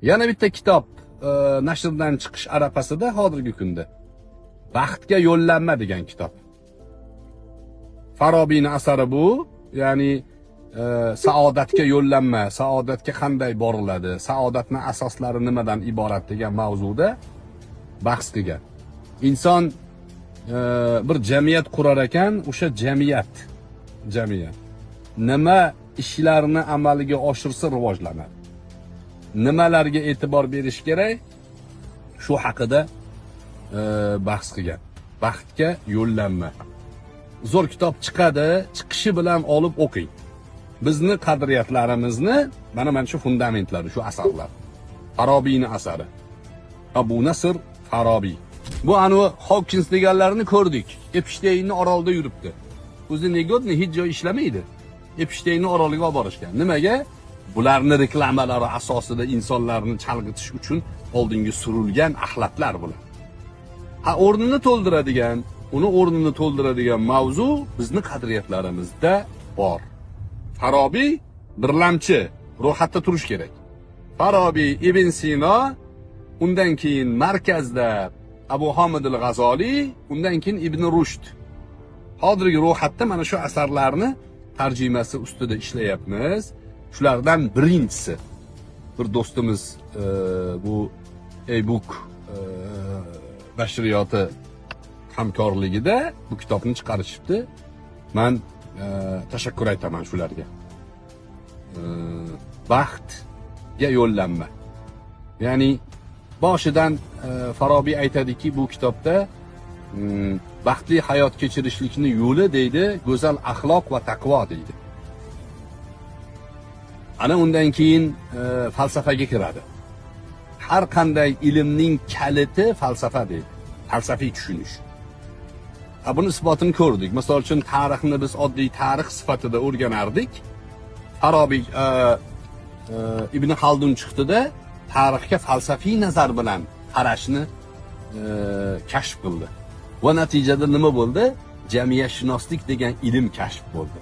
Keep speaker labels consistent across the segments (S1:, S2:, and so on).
S1: Yana bitta kitob nashrdan chiqish arafasida hozirgi kunda Baxtga yo'llanma degan kitob. Farobiyning asari bu, ya'ni saodatga yo'llanma, saodatga qanday boriladi, saodatning asoslari nimadan iborat degan mavzuda bahs qilgan. Inson bir jamiyat qurar ekan, o'sha jamiyat nima ishlarni amaliga oshirsa rivojlanadi. Nimalarga e'tibor berish kerak? Shu haqida bahs qilgan. Baxtga yo'llanma. Zo'r kitob chiqadi, chiqishi bilan olib o'qing. Bizni qadriyatlarimizni mana shu fundamentlari, shu asarlar. Farobiyning asari. Abu Nasr Farobiy. Bu anu Hawkins deganlarini ko'rdik. Epshteynni orolda yuribdi. O'zi negodni hech joy ishlamaydi. Epshteynni oroliga olib borishgan. Nimaga? Bularni reklamalari asosida insonlarni chalg'itish uchun oldinga surilgan axlatlar bular. O'rnini to'ldiradigan mavzu bizni qadriyatlarimizda bor. Farobiy birlamchi, ro'yxatda turish kerak. Farobiy, Ibn Sino, undan keyin markazda Abu Hamid al-G'azoliy, undan keyin Ibn Rushd. Hozirgi ro'yxatda mana shu asarlarni tarjimasi ustida ishlayapmiz. Shulardan birinchisi bir do'stimiz bu e-book nashriyoti hamkorligida bu kitobni chiqarishibdi. Men tashakkur aytaman shularga. Baxtga yo'llanma. Ya'ni boshidan Farobiy aytadiki, bu kitobda baxtli hayot kechirishlikning yo'li deydi, go'zal axloq va taqvo deydi. Ana undan keyin falsafaga kiradi. Har qanday ilmning kaliti falsafa deydi. Falsafiy tushunish. Buni isbotini ko'rdik. Misol uchun tarixni biz oddiy tarix sifatida o'rganardik. Farobiy Ibn Xaldun chiqdida tarixga falsafiy nazar bilan qarashni kashf qildi. Va natijada nima bo'ldi? Jamiyatshunoslik degan ilm kashf bo'ldi.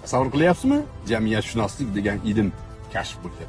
S1: Tasavvur qilyapsizmi? Jamiyatshunoslik degan ilm kashf bo'ldi.